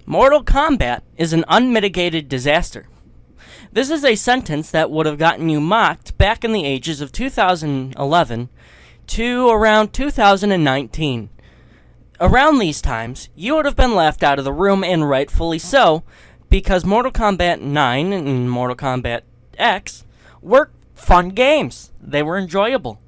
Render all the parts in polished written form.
Mortal Kombat is an unmitigated disaster. This is a sentence that would have gotten you mocked back in the ages of 2011 to around 2019. Around these times, you would have been laughed out of the room, and rightfully so, because Mortal Kombat 9 and Mortal Kombat X were fun games. They were enjoyable.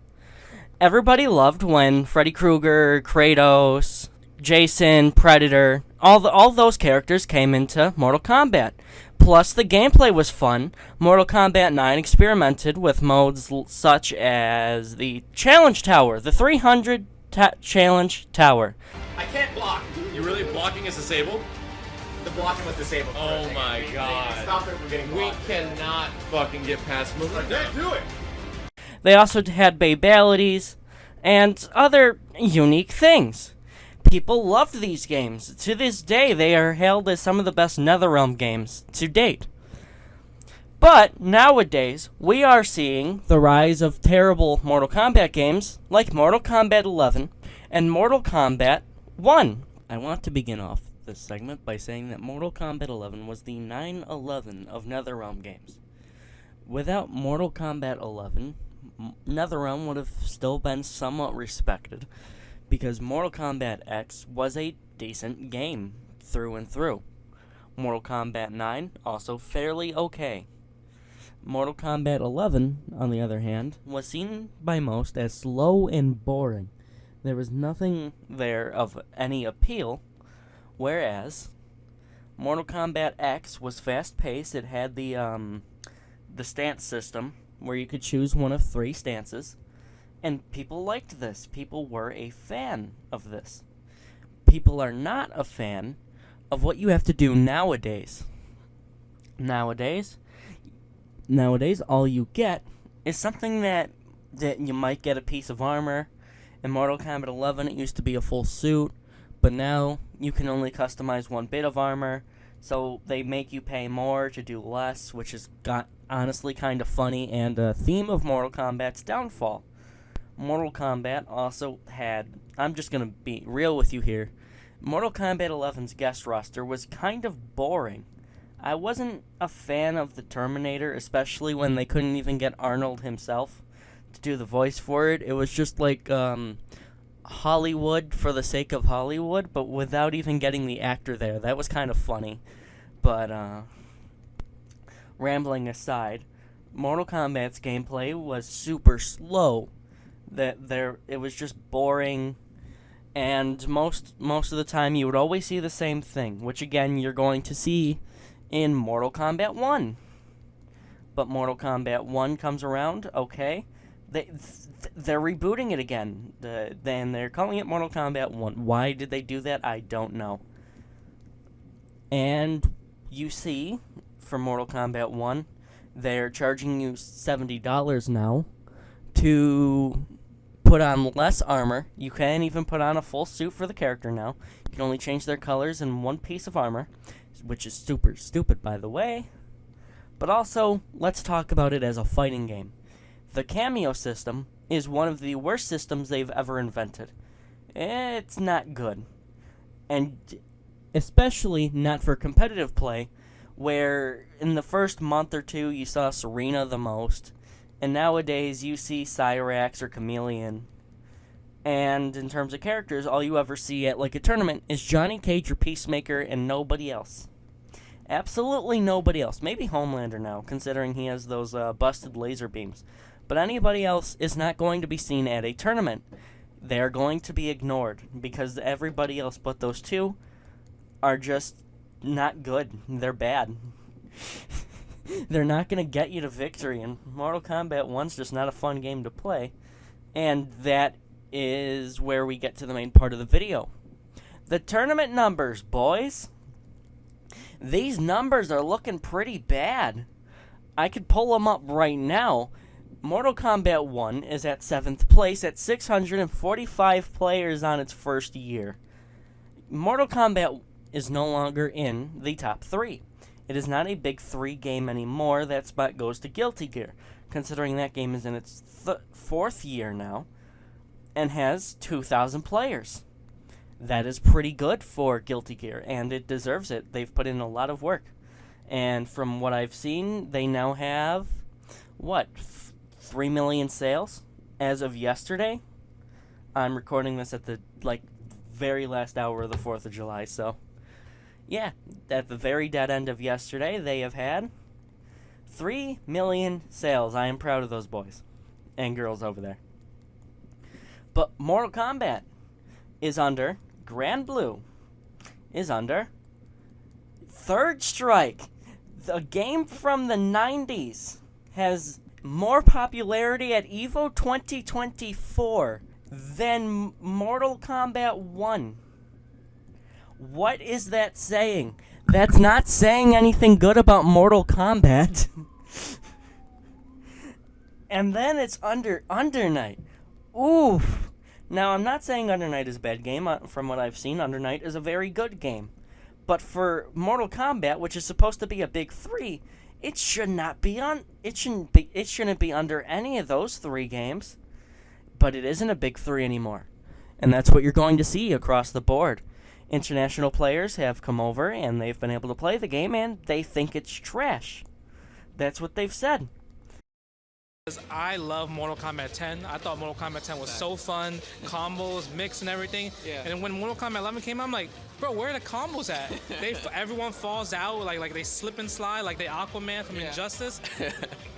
Everybody loved when Freddy Krueger, Kratos, Jason, Predator, all those characters came into Mortal Kombat. Plus, the gameplay was fun. Mortal Kombat 9 experimented with modes such as the Challenge Tower, the 300 Challenge Tower. I can't block. You're really blocking as disabled? The blocking was disabled. Oh my god. Stop it from getting We blocked. cannot fucking get past moving. I can't do it. They also had babalities and other unique things. People loved these games. To this day, they are hailed as some of the best Netherrealm games to date. But nowadays, we are seeing the rise of terrible Mortal Kombat games like Mortal Kombat 11 and Mortal Kombat 1. I want to begin off this segment by saying that Mortal Kombat 11 was the 9/11 of Netherrealm games. Without Mortal Kombat 11, Netherrealm would have still been somewhat respected, because Mortal Kombat X was a decent game through and through. Mortal Kombat 9, also fairly okay. Mortal Kombat 11, on the other hand, was seen by most as slow and boring. There was nothing there of any appeal, whereas Mortal Kombat X was fast-paced. It had the stance system, where you could choose one of 3 stances, and people liked this. People were a fan of this. People are not a fan of what you have to do nowadays. Nowadays, all you get is something that you might get a piece of armor. In Mortal Kombat 11, it used to be a full suit, but now you can only customize one bit of armor, so they make you pay more to do less, which is honestly kind of funny and a theme of Mortal Kombat's downfall. Mortal Kombat also had, I'm just going to be real with you here, Mortal Kombat 11's guest roster was kind of boring. I wasn't a fan of the Terminator, especially when they couldn't even get Arnold himself to do the voice for it. It was just like Hollywood for the sake of Hollywood, but without even getting the actor there. That was kind of funny. But rambling aside, Mortal Kombat's gameplay was super slow. It was just boring, and most of the time you would always see the same thing, which again you're going to see in Mortal Kombat 1. But Mortal Kombat 1 comes around, okay, they're rebooting it again, then they're calling it Mortal Kombat 1. Why did they do that? I don't know. And you see, for Mortal Kombat 1, they're charging you $70 now to put on less armor. You can't even put on a full suit for the character now. You can only change their colors in one piece of armor, which is super stupid, by the way. But also, let's talk about it as a fighting game. The cameo system is one of the worst systems they've ever invented. It's not good. And especially not for competitive play, where in the first month or two you saw Serena the most, and nowadays you see Cyrax or Chameleon. And in terms of characters, all you ever see at like a tournament is Johnny Cage or Peacemaker and nobody else. Absolutely nobody else. Maybe Homelander now, considering he has those busted laser beams. But anybody else is not going to be seen at a tournament. They're going to be ignored, because everybody else but those two are just not good. They're bad. They're not going to get you to victory, and Mortal Kombat 1's just not a fun game to play. And that is where we get to the main part of the video. The tournament numbers, boys. These numbers are looking pretty bad. I could pull them up right now. Mortal Kombat 1 is at 7th place at 645 players on its first year. Mortal Kombat is no longer in the top 3. It is not a big 3 game anymore. That spot goes to Guilty Gear, considering that game is in its 4th year now and has 2,000 players. that is pretty good for Guilty Gear, and it deserves it. They've put in a lot of work. And from what I've seen, they now have, 3 million sales as of yesterday? I'm recording this at the, very last hour of the 4th of July, so... Yeah, at the very dead end of yesterday, they have had 3 million sales. I am proud of those boys and girls over there. But Mortal Kombat is under, Grand Blue is under, Third Strike. The game from the 90s has more popularity at EVO 2024 than Mortal Kombat 1. What is that saying? That's not saying anything good about Mortal Kombat. And then it's under Night. Oof. Now, I'm not saying Under Night is a bad game. From what I've seen, Under Night is a very good game. But for Mortal Kombat, which is supposed to be a big 3, it should not be on. It shouldn't be under any of those 3 games. But it isn't a big 3 anymore. And that's what you're going to see across the board. International players have come over and they've been able to play the game and they think it's trash. That's what they've said. I love Mortal Kombat 10. I thought Mortal Kombat 10 was so fun, combos, mix, and everything. Yeah. And when Mortal Kombat 11 came out, I'm like, bro, where are the combos at? Everyone falls out, like they slip and slide, like they Aquaman from Injustice.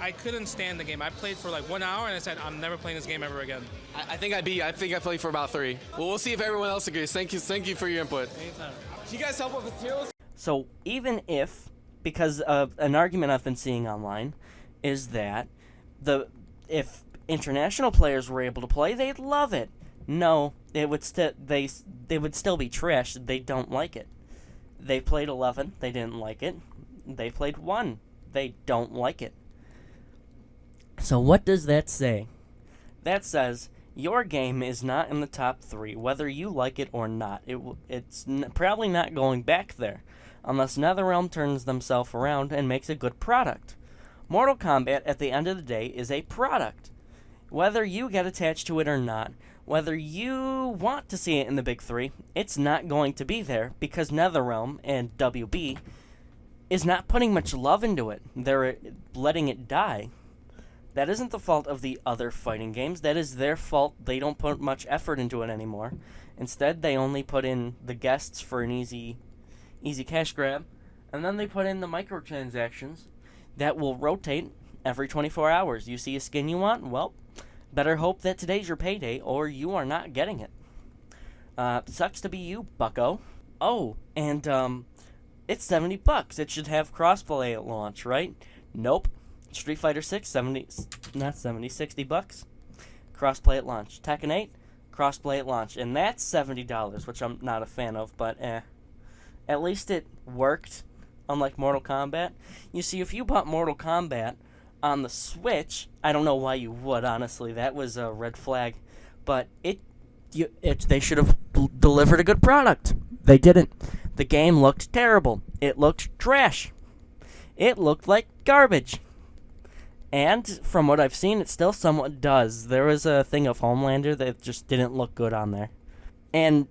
I couldn't stand the game. I played for 1 hour and I said, I'm never playing this game ever again. I think I played for about 3. Well, we'll see if everyone else agrees. Thank you for your input. Anytime. Do you guys help with materials? So even if, because of an argument I've been seeing online, is that if international players were able to play, they'd love it. No, it would they would still be trash. They don't like it. They played 11, they didn't like it. They played 1, they don't like it. So what does that say? That says your game is not in the top 3, whether you like it or not. It's probably not going back there, unless Netherrealm turns themselves around and makes a good product. Mortal Kombat, at the end of the day, is a product. Whether you get attached to it or not, whether you want to see it in the big 3, it's not going to be there because NetherRealm and WB is not putting much love into it. They're letting it die. That isn't the fault of the other fighting games. That is their fault. They don't put much effort into it anymore. Instead, they only put in the guests for an easy cash grab, and then they put in the microtransactions that will rotate every 24 hours. You see a skin you want? Well, better hope that today's your payday or you are not getting it. Sucks to be you, bucko. Oh, and it's $70. It should have crossplay at launch, right? Nope. Street Fighter 6, $60. Crossplay at launch. Tekken 8, crossplay at launch. And that's $70, which I'm not a fan of, but at least it worked. Unlike Mortal Kombat. You see, if you bought Mortal Kombat on the Switch, I don't know why you would, honestly. That was a red flag. But they should have delivered a good product. They didn't. The game looked terrible. It looked trash. It looked like garbage. And from what I've seen, it still somewhat does. There was a thing of Homelander that just didn't look good on there. And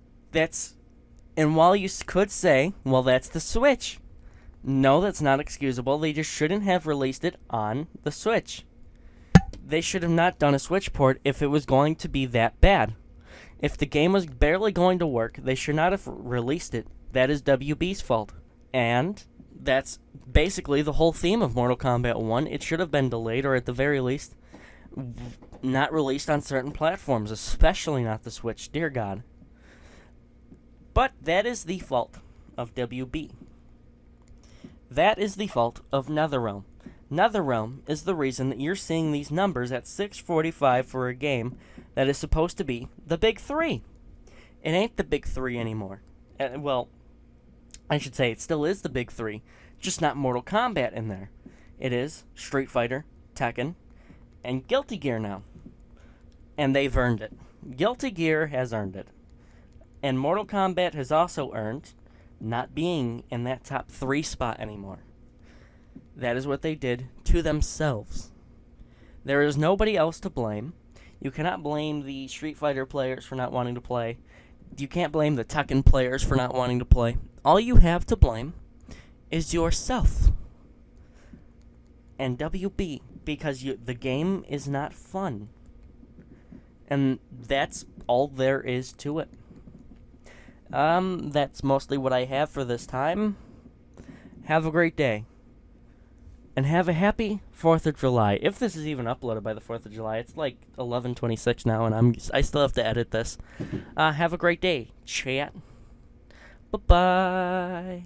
while you could say, well, that's the Switch. No, that's not excusable. They just shouldn't have released it on the Switch. They should have not done a Switch port if it was going to be that bad. If the game was barely going to work, they should not have released it. That is WB's fault. And that's basically the whole theme of Mortal Kombat 1. It should have been delayed, or at the very least, not released on certain platforms, especially not the Switch. Dear God. But that is the fault of WB. That is the fault of NetherRealm. NetherRealm is the reason that you're seeing these numbers at $6.45 for a game that is supposed to be the big 3. It ain't the big 3 anymore. Well, I should say it still is the big 3, just not Mortal Kombat in there. It is Street Fighter, Tekken, and Guilty Gear now. And they've earned it. Guilty Gear has earned it. And Mortal Kombat has also earned not being in that top 3 spot anymore. That is what they did to themselves. There is nobody else to blame. You cannot blame the Street Fighter players for not wanting to play. You can't blame the Tekken players for not wanting to play. All you have to blame is yourself and WB, because the game is not fun. And that's all there is to it. That's mostly what I have for this time. Have a great day. And have a happy 4th of July. If this is even uploaded by the 4th of July, it's like 11:26 now, and I still have to edit this. Have a great day, chat. Bye-bye.